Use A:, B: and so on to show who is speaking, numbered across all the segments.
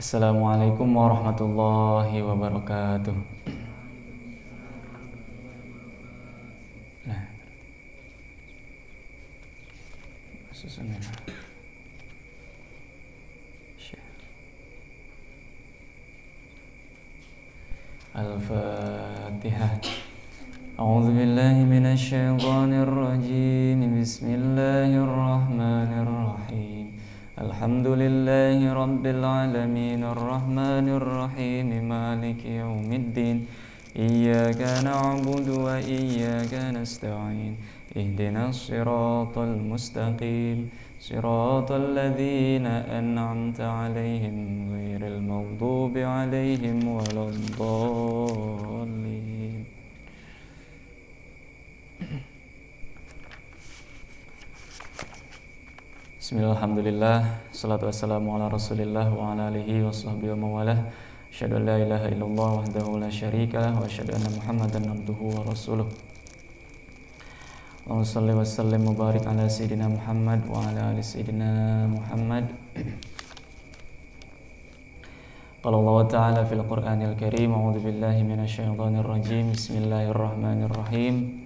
A: Assalamualaikum warahmatullahi wabarakatuh. Nah, susunnya. Al-Fatihah. A'udzu billahi minasy syaithanir rajim. Bismillahirrahmanirrahim. Alhamdulillahi rabbil alamin arrahmanir rahim maliki yaumiddin. Iyyaka na'budu wa iyyaka nasta'in. Ihdinas siratal mustaqim. Siratal ladzina an'amta 'alaihim ghairil maghdubi 'alaihim waladdallin. Bismillahirrahmanirrahim. Salatu wassalamu ala Rasulillah wa ala alihi wa sahbihi wa mawalah. Asyhadu an la ilaha illallah wahdahu la syarika wa asyhadu anna Muhammadan abduhu wa rasuluh. Allahumma shalli wa sallim wa barik ala sayyidina Muhammad wa ala ali sayyidina Muhammad. Qala Allah Ta'ala fil Qur'anil Karim, a'udzu billahi minasy syaithanir rajim. Bismillahirrahmanirrahim.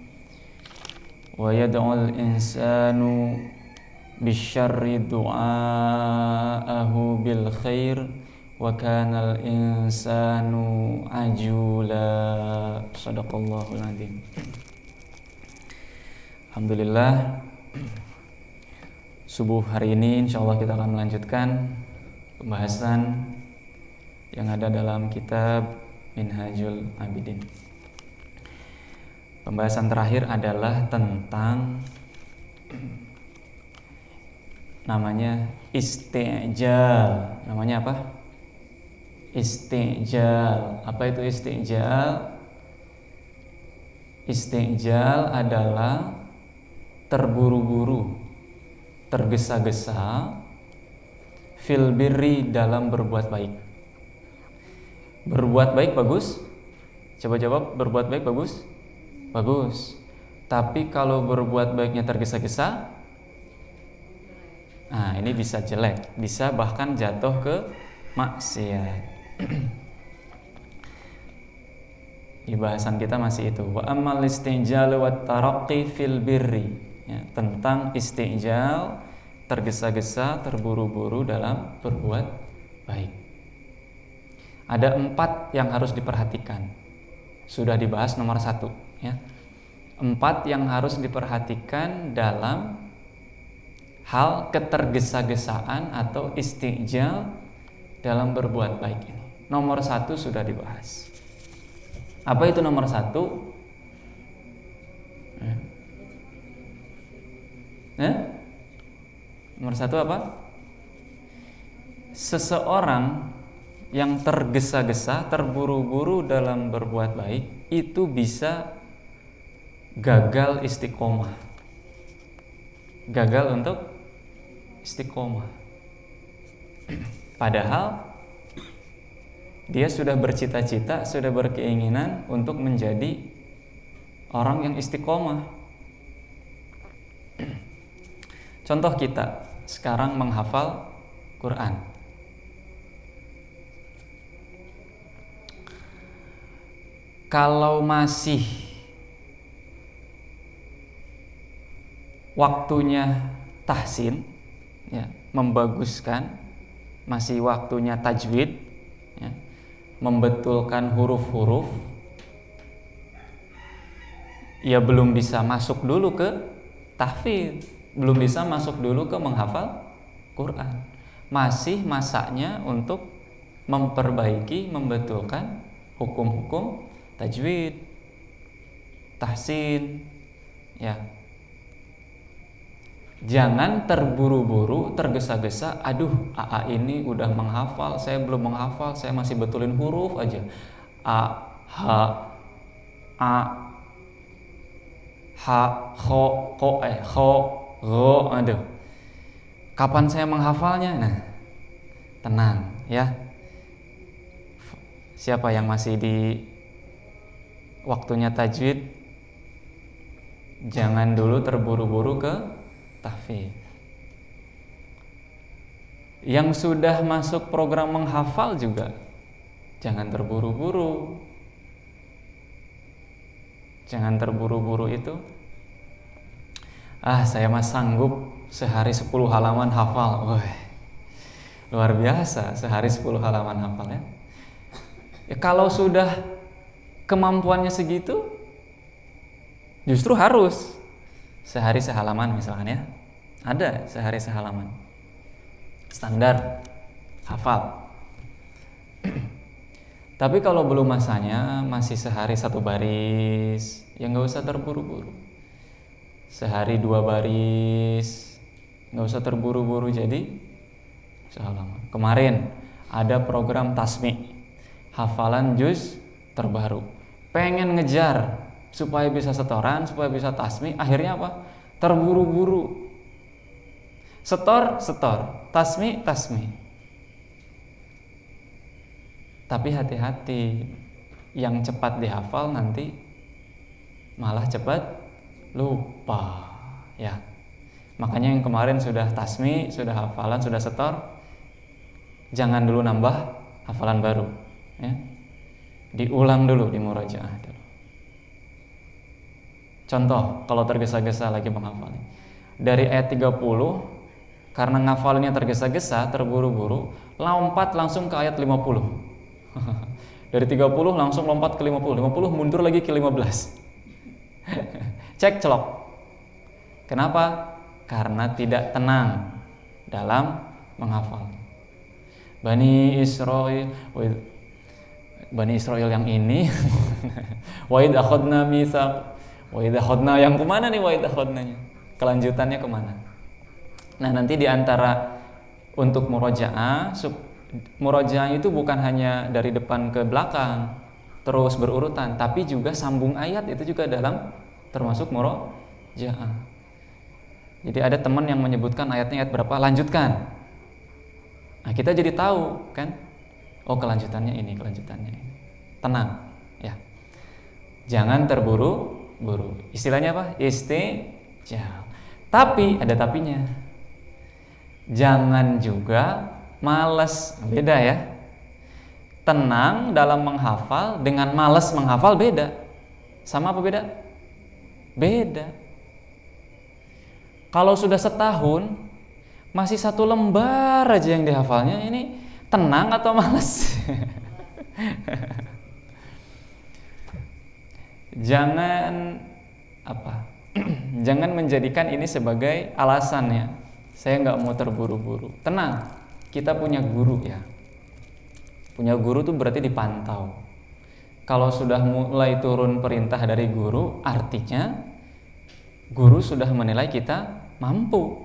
A: Wa yad'ul insanu bisyarri du'aahu bil khair wa kanal insanu ajula. Shadaqallahul adzim. Alhamdulillah, subuh hari ini insyaallah kita akan melanjutkan pembahasan yang ada dalam kitab Minhajul Abidin. Pembahasan terakhir adalah tentang namanya istijal. Namanya apa? Istijal. Apa itu istijal? Istijal adalah terburu-buru, tergesa-gesa, fil birri, dalam berbuat baik. Berbuat baik bagus? Coba jawab, berbuat baik bagus? Bagus. Tapi kalau berbuat baiknya tergesa-gesa, nah ini bisa jelek, bisa bahkan jatuh ke maksiat. Di bahasan kita masih itu. Wa ammal istijal wa taraqqi fil birri. Ya, tentang istijal, tergesa-gesa, terburu-buru dalam berbuat baik. Ada 4 yang harus diperhatikan. Sudah dibahas nomor 1, ya. 4 yang harus diperhatikan dalam hal ketergesa-gesaan atau istijal dalam berbuat baik ini. Nomor 1 sudah dibahas. Apa itu nomor 1? Nomor 1 apa? Seseorang yang tergesa-gesa, terburu-buru dalam berbuat baik, itu bisa gagal istiqomah. Gagal untuk istiqomah. Padahal dia sudah bercita-cita, sudah berkeinginan untuk menjadi orang yang istiqomah. Contoh kita sekarang menghafal Quran. Kalau masih waktunya tahsin, ya, membaguskan, masih waktunya tajwid, ya, membetulkan huruf-huruf, ya belum bisa masuk dulu ke tahfidz, belum bisa masuk dulu ke menghafal Quran. Masih masaknya untuk memperbaiki, membetulkan hukum-hukum tajwid, tahsin, ya. Jangan terburu-buru, tergesa-gesa. Aduh, AA ini udah menghafal, saya belum menghafal, saya masih betulin huruf aja. A, H, A, H, Kho, Ko, Kho, Ro. Aduh, kapan saya menghafalnya? Nah, tenang ya. Siapa yang masih di waktunya tajwid, jangan dulu terburu-buru ke tahfidz. Yang sudah masuk program menghafal juga jangan terburu-buru. Jangan terburu-buru itu. Saya mah sanggup sehari 10 halaman hafal. Wah, luar biasa, sehari 10 halaman hafal ya. Kalau sudah kemampuannya segitu, justru harus sehari sehalaman misalkan ya. Ada sehari sehalaman. Standar hafal. Tapi kalau belum masanya, masih sehari 1 baris, ya nggak usah terburu-buru. Sehari 2 baris, nggak usah terburu-buru jadi sehalaman. Kemarin ada program tasmi, hafalan juz terbaru. Pengen ngejar supaya bisa setoran, supaya bisa tasmi, akhirnya apa? Terburu-buru. Setor, tasmi. Tapi hati-hati, yang cepat dihafal nanti malah cepat lupa ya. Makanya yang kemarin sudah tasmi, sudah hafalan, sudah setor, jangan dulu nambah hafalan baru ya. Diulang dulu, di murojaah dulu. Contoh, kalau tergesa-gesa lagi menghafal dari ayat 30, karena ngafalinnya tergesa-gesa, terburu-buru, lompat langsung ke ayat 50. Dari 30 langsung lompat ke 50, 50 mundur lagi ke 15. Cek celok. Kenapa? Karena tidak tenang dalam menghafal. Bani Israel yang ini wa idh akhadna mitsaq. Wa idh akhadna yang kemana nih wa idh akhadnanya? Kelanjutannya kemana? Nah, nanti diantara untuk murojaah itu bukan hanya dari depan ke belakang terus berurutan, tapi juga sambung ayat itu juga dalam termasuk murojaah. Jadi ada teman yang menyebutkan ayatnya ayat berapa, lanjutkan. Nah, kita jadi tahu kan, oh kelanjutannya ini. Tenang ya. Jangan terburu-buru. Istilahnya apa? Istijal. Tapi ada tapinya. Jangan juga malas, beda ya. Tenang dalam menghafal dengan malas menghafal beda. Sama apa beda? Beda. Kalau sudah setahun masih 1 lembar aja yang dihafalnya, ini tenang atau malas? Jangan jangan menjadikan ini sebagai alasan ya. Saya nggak mau terburu-buru. Tenang, kita punya guru ya. Punya guru tuh berarti dipantau. Kalau sudah mulai turun perintah dari guru, artinya guru sudah menilai kita mampu.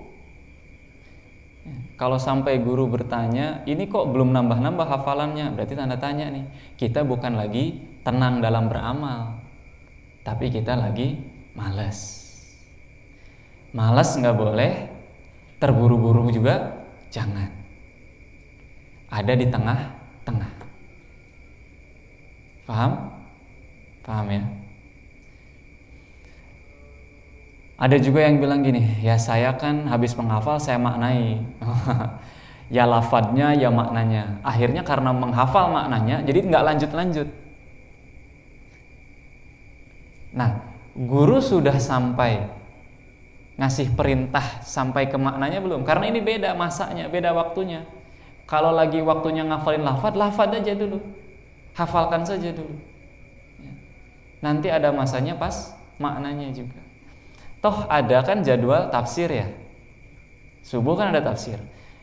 A: Kalau sampai guru bertanya, ini kok belum nambah-nambah hafalannya, berarti tanda tanya nih. Kita bukan lagi tenang dalam beramal, tapi kita lagi malas. Malas nggak boleh, terburu-buru juga jangan. Ada di tengah-tengah. Paham? Paham ya? Ada juga yang bilang gini, ya saya kan habis menghafal saya maknai. Ya lafadznya ya maknanya. Akhirnya karena menghafal maknanya, jadi nggak lanjut-lanjut. Nah, guru sudah sampai ngasih perintah sampai ke maknanya belum? Karena ini beda masanya, beda waktunya. Kalau lagi waktunya ngafalin lafadz aja dulu. Hafalkan saja dulu. Nanti ada masanya pas maknanya juga. Toh ada kan jadwal tafsir ya. Subuh kan ada tafsir.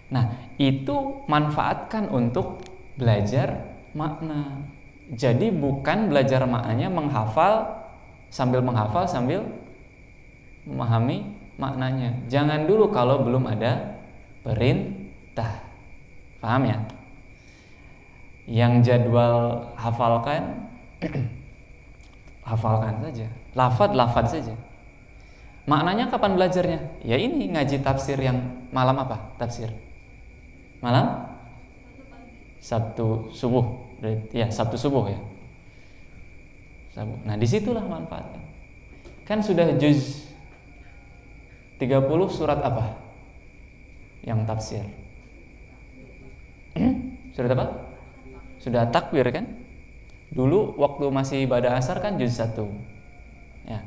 A: Nah, itu manfaatkan untuk belajar makna. Jadi bukan belajar maknanya sambil menghafal sambil memahami maknanya. Jangan dulu kalau belum ada perintah. Paham ya? Yang jadwal hafalkan hafalkan saja. Lafadz saja. Maknanya kapan belajarnya? Ya ini ngaji tafsir yang malam apa? Tafsir malam? Sabtu subuh. Ya, Sabtu subuh ya. Nah, disitulah manfaatnya. Kan sudah juz 30 surat apa yang tafsir? Sudah apa? Sudah takbir kan? Dulu waktu masih ibadah asar kan juz 1. Ya.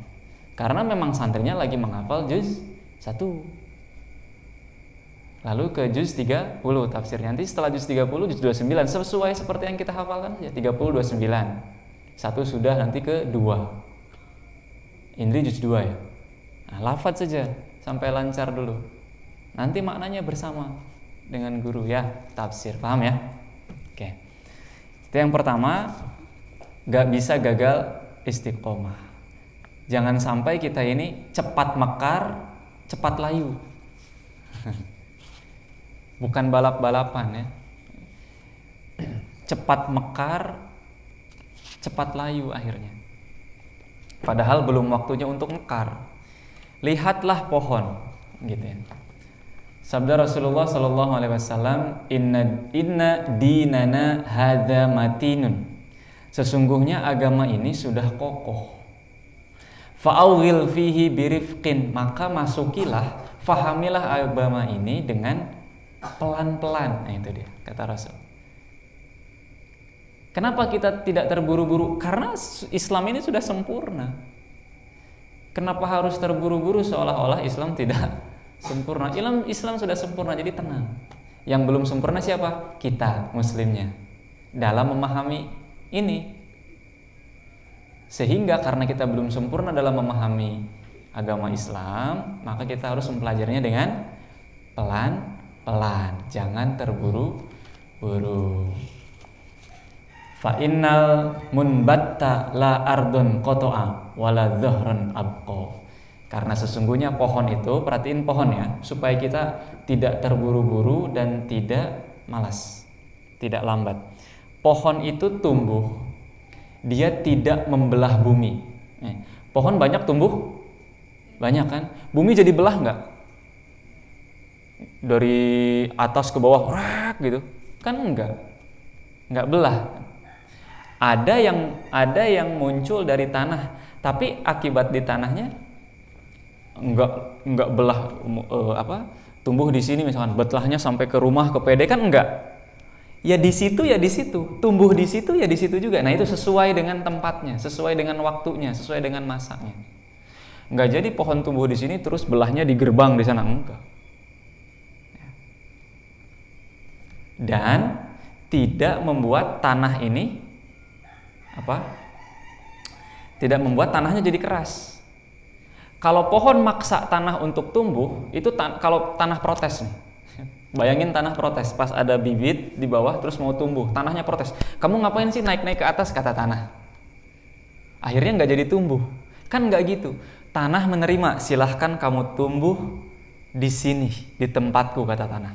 A: Karena memang santrinya lagi menghafal juz 1. Lalu ke juz 30 tafsirnya. Nanti setelah juz 30 juz 29 sesuai seperti yang kita hafalkan saja. 30 29. Satu sudah, nanti ke 2. Indri juz 2 ya. Nah, lafadz saja sampai lancar dulu. Nanti maknanya bersama dengan guru ya, tafsir. Paham ya? Oke. Itu yang pertama, gak bisa gagal istiqomah. Jangan sampai kita ini cepat mekar, cepat layu. Bukan balap-balapan ya. Cepat mekar, cepat layu akhirnya. Padahal belum waktunya untuk mekar. Lihatlah pohon, gitu ya. Sabda Rasulullah sallallahu alaihi wasallam, inna dinana hadza matinun. Sesungguhnya agama ini sudah kokoh. Fa'awghil fihi birifqin, maka masukilah, fahamilah agama ini dengan pelan-pelan. Nah, itu dia kata Rasul. Kenapa kita tidak terburu-buru? Karena Islam ini sudah sempurna. Kenapa harus terburu-buru seolah-olah Islam tidak sempurna? Islam sudah sempurna, jadi tenang. Yang belum sempurna siapa? Kita, muslimnya, dalam memahami ini. Sehingga karena kita belum sempurna dalam memahami agama Islam, maka kita harus mempelajarinya dengan pelan-pelan. Jangan terburu-buru. Fa innal munbatta la ardun qata'a wala dhahran abqa. Karena sesungguhnya pohon itu, perhatiin pohon ya, supaya kita tidak terburu-buru dan tidak malas, tidak lambat. Pohon itu tumbuh, dia tidak membelah bumi. Pohon banyak tumbuh, banyak kan? Bumi jadi belah nggak? Dari atas ke bawah, gitu, kan nggak belah. Ada yang muncul dari tanah, tapi akibat di tanahnya enggak belah, tumbuh di sini misalkan betlahnya sampai ke rumah, ke PD, kan enggak. Ya di situ, tumbuh di situ, ya di situ juga. Nah, itu sesuai dengan tempatnya, sesuai dengan waktunya, sesuai dengan masanya. Enggak jadi pohon tumbuh di sini terus belahnya di gerbang di sana, enggak. Dan tidak membuat tanah ini tidak membuat tanahnya jadi keras. Kalau pohon maksa tanah untuk tumbuh, itu kalau tanah protes nih. Bayangin tanah protes, pas ada bibit di bawah terus mau tumbuh, tanahnya protes. Kamu ngapain sih naik-naik ke atas, kata tanah. Akhirnya nggak jadi tumbuh. Kan nggak gitu. Tanah menerima, silahkan kamu tumbuh di sini, di tempatku, kata tanah.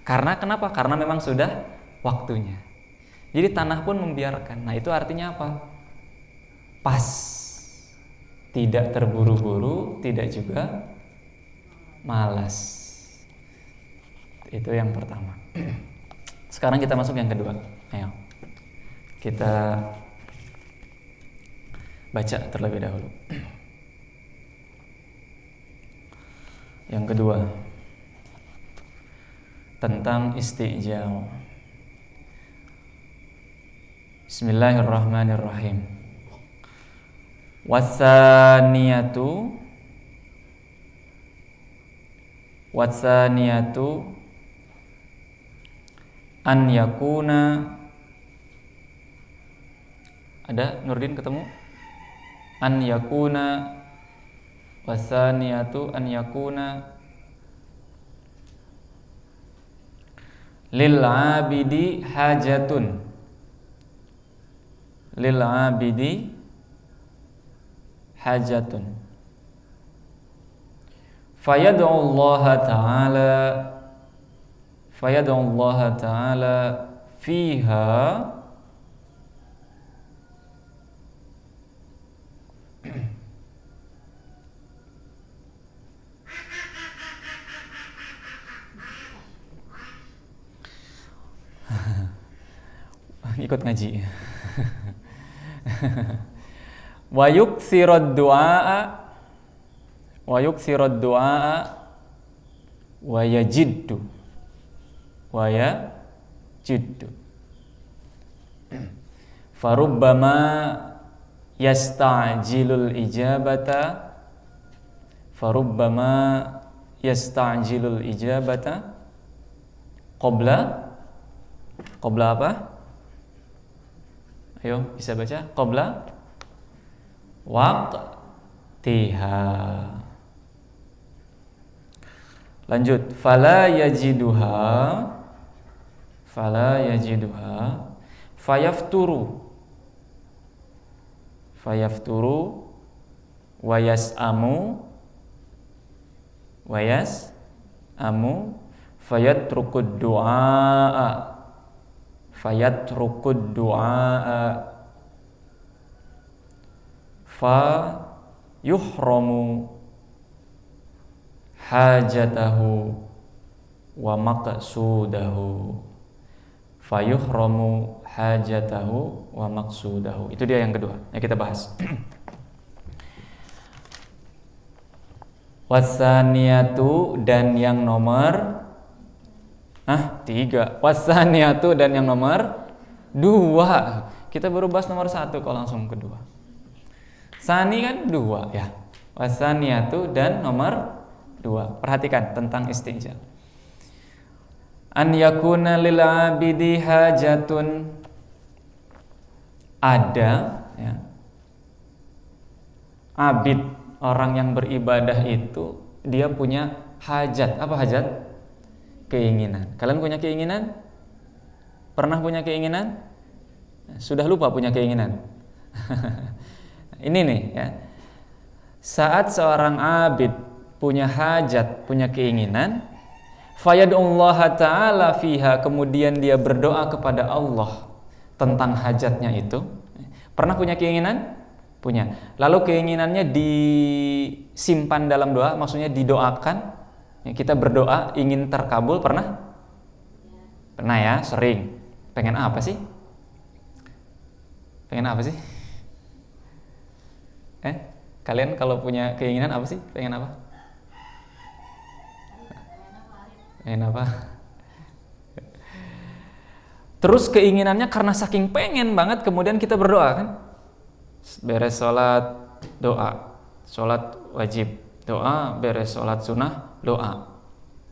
A: Karena kenapa? Karena memang sudah waktunya. Jadi tanah pun membiarkan. Nah, itu artinya apa? Pas. Tidak terburu-buru, tidak juga malas. Itu yang pertama. Sekarang kita masuk yang kedua. Ayo. Kita baca terlebih dahulu. Yang kedua, tentang istijal. Bismillahirrahmanirrahim. Wasaniyatu an yakuna. Ada Nurdin ketemu? An yakuna. Wasaniyatu an yakuna lil abidi hajatun. Lil abidi hajatun. Fayad'u Allah ta'ala fiha ikut ngaji. Wa yuksirad du'a wa yajiddu jiddu. Farubbama yasta'jilul ijabata qabla apa? Ayo, bisa baca? Qabla waqtiha. Lanjut, fala yajiduha fayafturu wa yas'amu fayatrukud du'a fa yuhramu hajatahu wa maqsudahu. Itu dia yang kedua. Ya, kita bahas. Wasaniyatu dan yang nomor 3. Wasaniyatu dan yang nomor 2. Kita baru bahas nomor 1 kok langsung kedua. Sani kan 2 ya. Wasaniyatu dan nomor 2. Perhatikan tentang istijal. An yakuna lil abidi hajatun, ada ya, abid, orang yang beribadah itu dia punya hajat. Apa hajat? Keinginan. Kalian punya keinginan? Pernah punya keinginan? Sudah lupa punya keinginan? Ini nih ya. Saat seorang abid punya hajat, punya keinginan, fayad'ullaha ta'ala fiha, kemudian dia berdoa kepada Allah tentang hajatnya itu. Pernah punya keinginan? Punya. Lalu keinginannya disimpan dalam doa, maksudnya didoakan. Kita berdoa ingin terkabul, pernah? Pernah ya, sering. Pengen apa sih? Pengen apa sih? Kalian kalau punya keinginan apa sih? Pengen apa? Pengen apa? Terus keinginannya karena saking pengen banget, kemudian kita berdoa kan? Beres sholat, doa. Sholat wajib, doa. Beres sholat sunnah, doa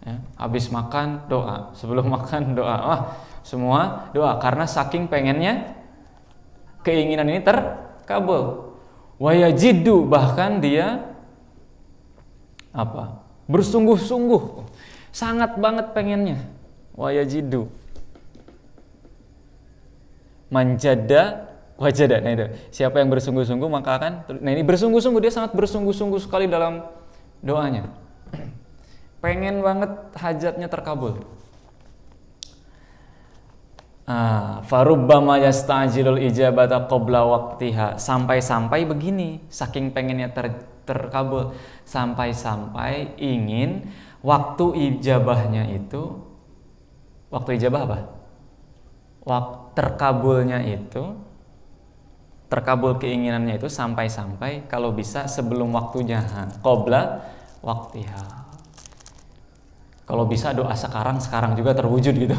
A: ya. Habis makan, doa. Sebelum makan, doa. Wah, semua doa. Karena saking pengennya keinginan ini terkabul. Wa yajidu, bahkan dia bersungguh-sungguh, sangat banget pengennya. Wa yajidu manjada wajada. Nah itu, siapa yang bersungguh-sungguh maka akan. Nah ini bersungguh-sungguh, dia sangat bersungguh-sungguh sekali dalam doanya. Pengen banget hajatnya terkabul. Farubbama yasta'jilul ijabata qabla waqtiha, sampai-sampai begini, saking pengennya terkabul, sampai-sampai ingin waktu ijabahnya itu, waktu ijabah apa? Terkabulnya itu, terkabul keinginannya itu sampai-sampai kalau bisa sebelum waktunya, qabla waqtiha. Kalau bisa doa sekarang juga terwujud gitu.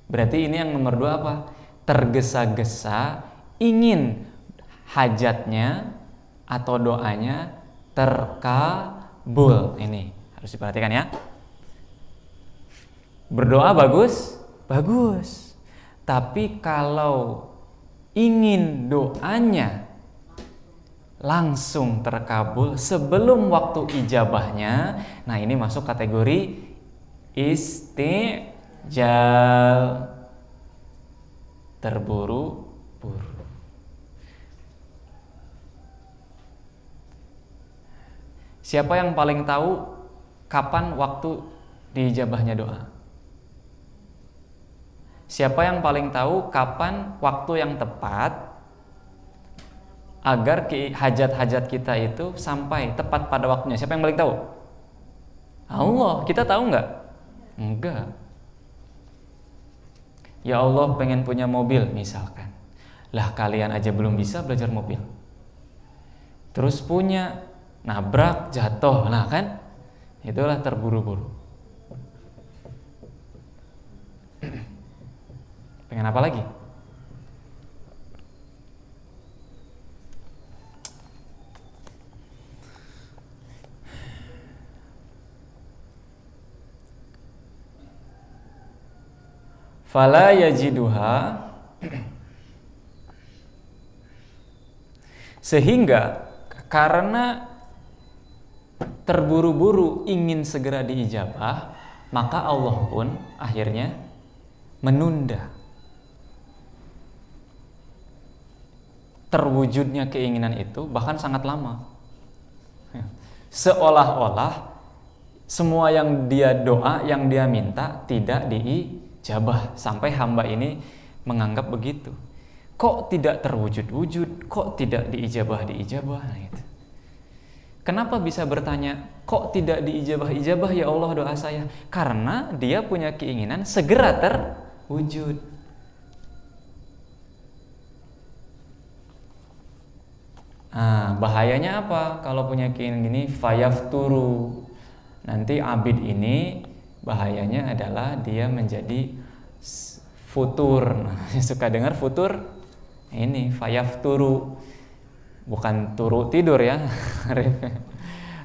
A: Berarti ini yang nomor 2 apa? Tergesa-gesa ingin hajatnya atau doanya terkabul. Ini harus diperhatikan ya. Berdoa bagus, bagus. Tapi kalau ingin doanya langsung terkabul sebelum waktu ijabahnya, nah ini masuk kategori istijal, terburu-buru. Siapa yang paling tahu kapan waktu diijabahnya doa? Siapa yang paling tahu kapan waktu yang tepat agar hajat-hajat kita itu sampai tepat pada waktunya? Siapa yang paling tahu? Allah. Kita tahu nggak? Enggak. Ya Allah, pengen punya mobil misalkan. Lah kalian aja belum bisa belajar mobil. Terus punya, nabrak, jatuh. Nah kan? Itulah terburu-buru. Pengen apa lagi? Fala yajiduha, sehingga karena terburu-buru ingin segera diijabah, maka Allah pun akhirnya menunda terwujudnya keinginan itu, bahkan sangat lama. Seolah-olah semua yang dia doa, yang dia minta tidak diijabah, sampai hamba ini menganggap begitu. Kok tidak terwujud-wujud, kok tidak diijabah-diijabah, nah gitu. Kenapa bisa bertanya, kok tidak diijabah-ijabah ya Allah doa saya? Karena dia punya keinginan segera terwujud. Nah, bahayanya apa? Kalau punya keinginan gini, fayafturu. Nanti abid ini bahayanya adalah dia menjadi futur. Nah, suka dengar futur? Ini fayafturu. Bukan turu tidur ya.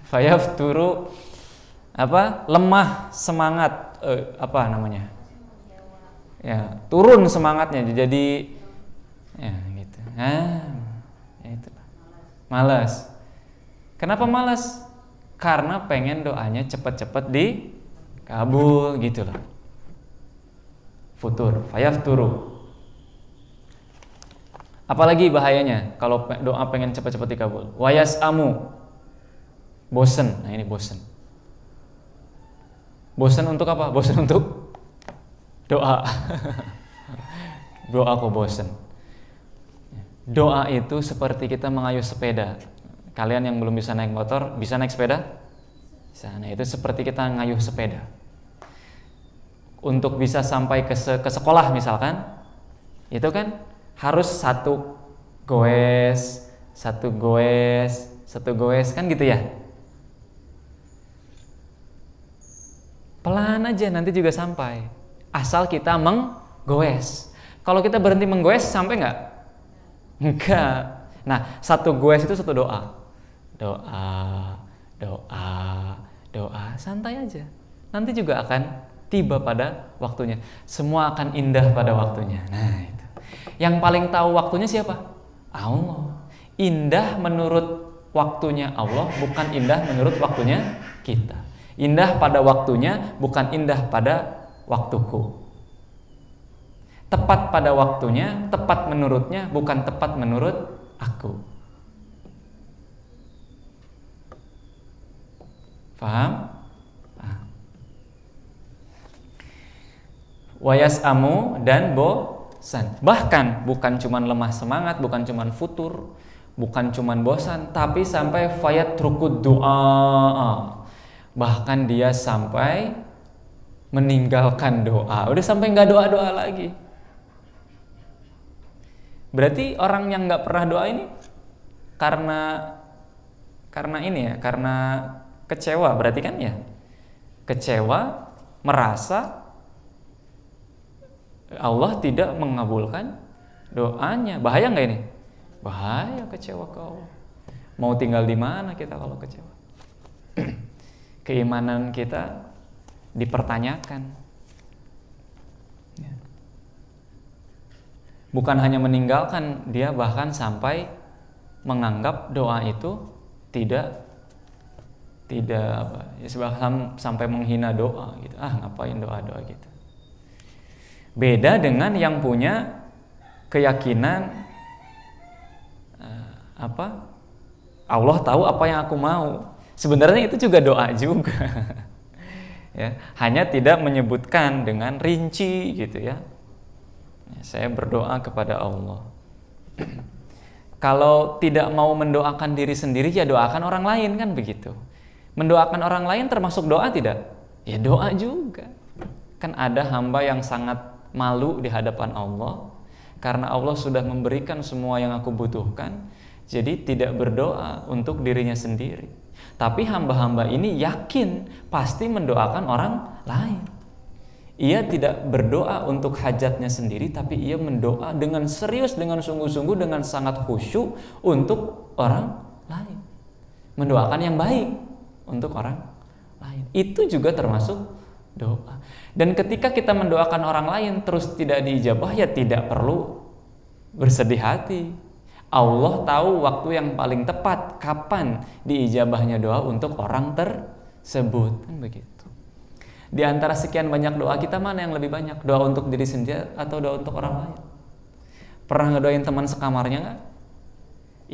A: Fayafturu apa? Lemah semangat, apa namanya? Ya, turun semangatnya jadi ya gitu. Ya itu. Malas. Kenapa malas? Karena pengen doanya cepat-cepat dikabul gitu loh. Futur, fayafturu. Apalagi bahayanya kalau doa pengen cepat-cepat dikabul. Wayasamu. Bosen. Nah, ini bosen. Bosen untuk apa? Bosen untuk doa. Doa kok bosen. Doa itu seperti kita mengayuh sepeda. Kalian yang belum bisa naik motor, bisa naik sepeda? Bisa. Nah, itu seperti kita ngayuh sepeda. Untuk bisa sampai ke sekolah misalkan, itu kan harus satu goes kan gitu ya. Pelan aja nanti juga sampai. Asal kita menggoes. Kalau kita berhenti menggoes sampai nggak? Enggak. Nah, satu goes itu satu doa. Doa, santai aja. Nanti juga akan tiba pada waktunya. Semua akan indah pada waktunya. Nah, itu. Yang paling tahu waktunya siapa? Allah. Indah menurut waktunya Allah, bukan indah menurut waktunya kita. Indah pada waktunya, bukan indah pada waktuku. Tepat pada waktunya, tepat menurutnya, bukan tepat menurut aku. Paham? Wayasamu dan bosan. Bahkan bukan cuman lemah semangat, bukan cuman futur, bukan cuman bosan, tapi sampai fayatrukud doa. Bahkan dia sampai meninggalkan doa. Udah sampai nggak doa-doa lagi. Berarti orang yang nggak pernah doa ini karena ini ya, karena kecewa berarti kan ya. Kecewa, merasa Allah tidak mengabulkan doanya. Bahaya nggak ini? Bahaya kecewa ke Allah. Mau tinggal di mana kita kalau kecewa? Keimanan kita dipertanyakan. Bukan hanya meninggalkan, dia bahkan sampai menganggap doa itu tidak apa, ya sampai menghina doa gitu. Ngapain doa-doa gitu. Beda dengan yang punya keyakinan Allah tahu apa yang aku mau. Sebenarnya itu juga doa juga. Ya, hanya tidak menyebutkan dengan rinci gitu ya. Saya berdoa kepada Allah. Kalau tidak mau mendoakan diri sendiri, ya doakan orang lain, kan begitu. Mendoakan orang lain termasuk doa tidak? Ya doa juga. Kan ada hamba yang sangat malu di hadapan Allah karena Allah sudah memberikan semua yang aku butuhkan, jadi tidak berdoa untuk dirinya sendiri. Tapi hamba-hamba ini yakin pasti mendoakan orang lain. ia tidak berdoa untuk hajatnya sendiri, tapi ia mendoa dengan serius, dengan sungguh-sungguh, dengan sangat khusyuk untuk orang lain. Mendoakan yang baik untuk orang lain. Itu juga termasuk doa. Dan ketika kita mendoakan orang lain terus tidak diijabah, ya tidak perlu bersedih hati. Allah tahu waktu yang paling tepat kapan diijabahnya doa untuk orang tersebut, kan begitu. Di antara sekian banyak doa kita, mana yang lebih banyak? Doa untuk diri sendiri atau doa untuk orang lain? Pernah ngedoain teman sekamarnya nggak?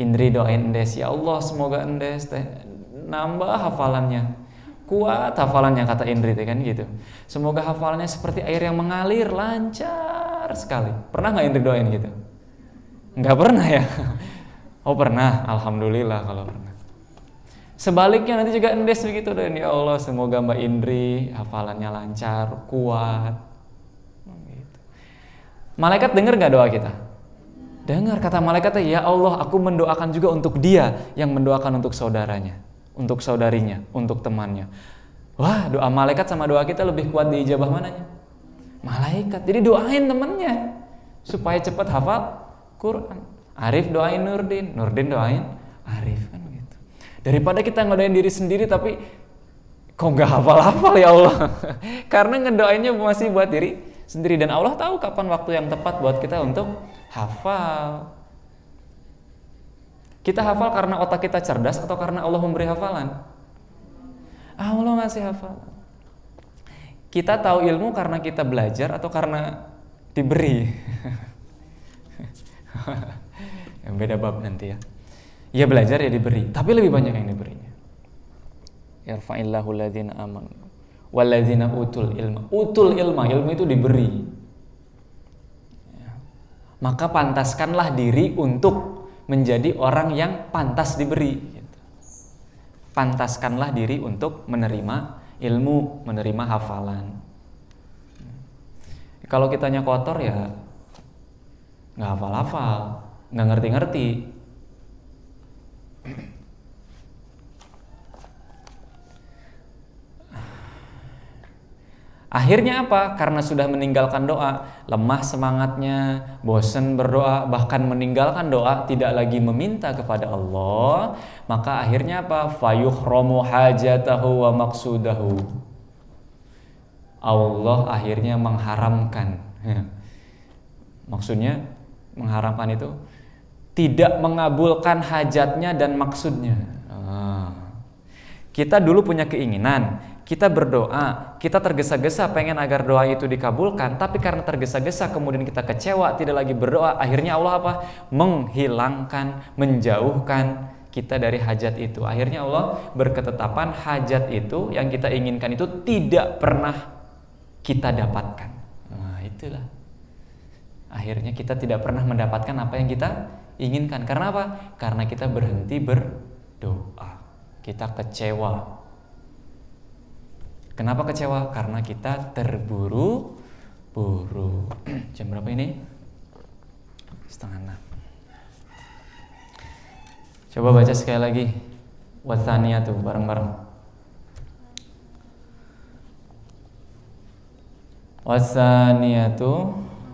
A: Indri doain Endes, ya Allah semoga Endes teh nambah hafalannya, kuat hafalannya, kata Indri teh kan gitu. Semoga hafalannya seperti air yang mengalir, lancar sekali. Pernah nggak Indri doain gitu? Nggak pernah ya? Oh pernah, alhamdulillah kalau pernah. Sebaliknya nanti juga Endes begitu, dan ya Allah semoga Mbak Indri hafalannya lancar, kuat. Gitu. Malaikat dengar nggak doa kita? Dengar. Kata malaikat, ya Allah aku mendoakan juga untuk dia yang mendoakan untuk saudaranya, untuk saudarinya, untuk temannya. Wah, doa malaikat sama doa kita lebih kuat diijabah mananya? Malaikat. Jadi doain temannya supaya cepat hafal Quran. Arif doain Nurdin, Nurdin doain Arif, kan begitu. Daripada kita ngedoain diri sendiri tapi kok nggak hafal-hafal ya Allah. Karena ngedoainnya masih buat diri sendiri, dan Allah tahu kapan waktu yang tepat buat kita untuk hafal. Kita hafal karena otak kita cerdas atau karena Allah memberi hafalan? Allah ngasih hafalan. Kita tahu ilmu karena kita belajar atau karena diberi? Yang beda bab nanti ya. Ya belajar ya diberi, tapi lebih banyak yang diberinya. Yarfa'illahu alladzina amanu walladzina utul ilma. Utul ilma, ilmu itu diberi. Ya. Maka pantaskanlah diri untuk menjadi orang yang pantas diberi. Pantaskanlah diri untuk menerima ilmu, menerima hafalan. Kalau kitanya kotor ya nggak hafal-hafal, nggak ngerti-ngerti. Akhirnya apa? Karena sudah meninggalkan doa, lemah semangatnya, bosan berdoa, bahkan meninggalkan doa, tidak lagi meminta kepada Allah, maka akhirnya apa? Fayuhramu hajatahu wa maqsudahu. Allah akhirnya mengharamkan. Maksudnya mengharamkan itu tidak mengabulkan hajatnya dan maksudnya. Kita dulu punya keinginan, kita berdoa, kita tergesa-gesa pengen agar doa itu dikabulkan, tapi karena tergesa-gesa kemudian kita kecewa, tidak lagi berdoa, akhirnya Allah apa? Menghilangkan, menjauhkan kita dari hajat itu. Akhirnya Allah berketetapan hajat itu yang kita inginkan itu tidak pernah kita dapatkan. Nah, itulah. Akhirnya kita tidak pernah mendapatkan apa yang kita inginkan. Karena apa? Karena kita berhenti berdoa. Kita kecewa. Kenapa kecewa? Karena kita terburu-buru. Jam berapa ini? 5:30. Coba baca sekali lagi. Watsaniyatu bareng-bareng. Watsaniyatu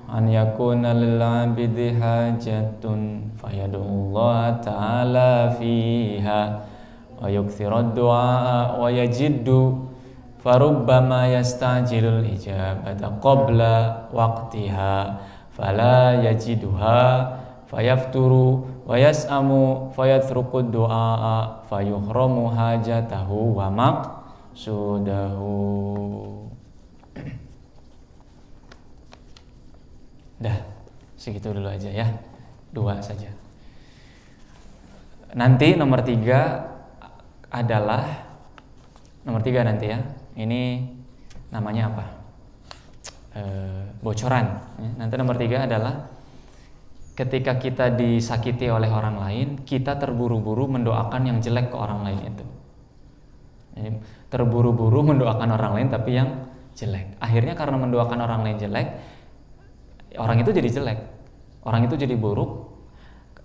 A: an yakuna lil 'abdi hajatun fayadullah ta'ala fiha wa yukthirad du'a wa yajiddu farubbama yastajilul ijabata qabla waqtiha fala yajiduha fayafturu wa yas'amu fayatrukud du'a fayuhramu hajatahu wa maqsudahu. Dah, segitu dulu aja ya. 2 saja. Nanti nomor 3 adalah nomor 3 nanti ya. Ini namanya apa? Bocoran. Nanti nomor 3 adalah ketika kita disakiti oleh orang lain, kita terburu-buru mendoakan yang jelek ke orang lain itu. Jadi, terburu-buru mendoakan orang lain tapi yang jelek. Akhirnya karena mendoakan orang lain jelek, orang itu jadi jelek, orang itu jadi buruk.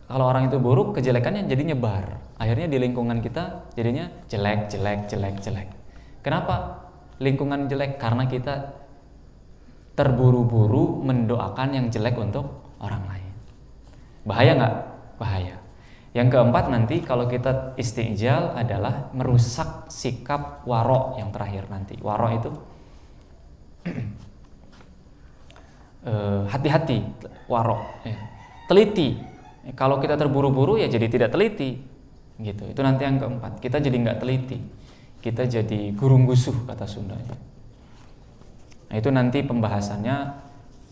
A: Kalau orang itu buruk, kejelekannya jadi nyebar. Akhirnya di lingkungan kita jadinya jelek. Kenapa lingkungan jelek? Karena kita terburu-buru mendoakan yang jelek untuk orang lain. Bahaya nggak? Bahaya. Yang keempat nanti kalau kita istijal adalah merusak sikap waro yang terakhir nanti. Waro itu hati-hati, waro, ya. Teliti. Kalau kita terburu-buru ya jadi tidak teliti, gitu. Itu nanti yang keempat. Kita jadi nggak teliti, kita jadi gurung gusuh kata Sundanya. Nah itu nanti pembahasannya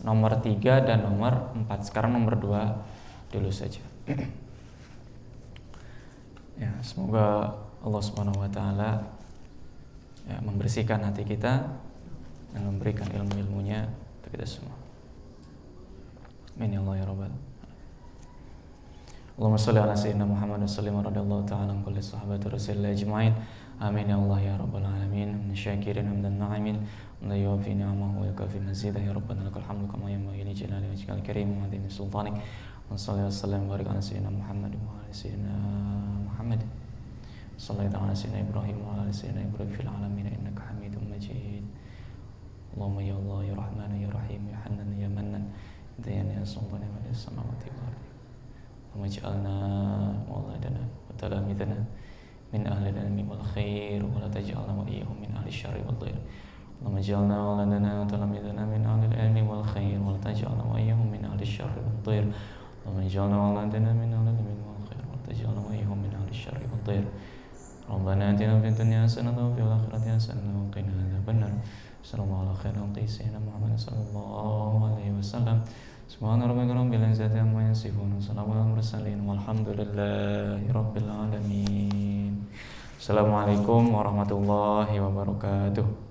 A: nomor 3 dan nomor 4. Sekarang nomor 2 dulu saja. Ya, semoga Allah Subhanahu wa taala ya, membersihkan hati kita dan memberikan ilmu-ilmunya untuk kita semua. Amin ya Allah ya Rabbal. Allahumma shalli ala sayyidina Muhammad wa sallim radhiyallahu ta'ala an kulli sahabati Rasulillah ajma'in. Amin ya Allah ya Rabbal alamin. Min syakirin hamdan na'imin. La yuwafi ni'amahu wa yakafi mazidah ya Rabbana lakal hamdu kama yanbaghi li jalali wajhikal karim wa 'azimi sultanik. Wa sallallahu wa sallam wa barik ala sayyidina Muhammad wa ala sayyidina Muhammad. Sallallahu ala sayyidina Ibrahim wa ala sayyidina Ibrahim fil alamin innaka Hamidum Majid. Allahumma ya Allah ya Rahman ya Rahim ya Hannan ya Mannan. Dayana ya sultan wa ya samawati wal ardi. Waj'alna mauladana wa talamidana min ahli al-ilmi wal khair wa la taj'alna wa iyyahum min ahli syarri wal dhair. Allahumma ij'alna mauladana wa talamidana min ahli al-ilmi wal khair wa la taj'alna wa iyyahum min ahli syarri wal dhair. Allahumma ij'alna mauladana min ahli al-ilmi wal khair wa la taj'alna wa iyyahum min ahli syarri wal dhair. Rabbana atina fid dunya hasanatan wa fil akhirati hasanatan wa qina adzabannar. Sallallahu alaihi wa sallam Muhammad sallallahu alaihi wasallam. Subhana rabbika rabbil izzati amma yasifun wa salamun alal mursalin walhamdulillahi rabbil alamin. Assalamualaikum warahmatullahi wabarakatuh.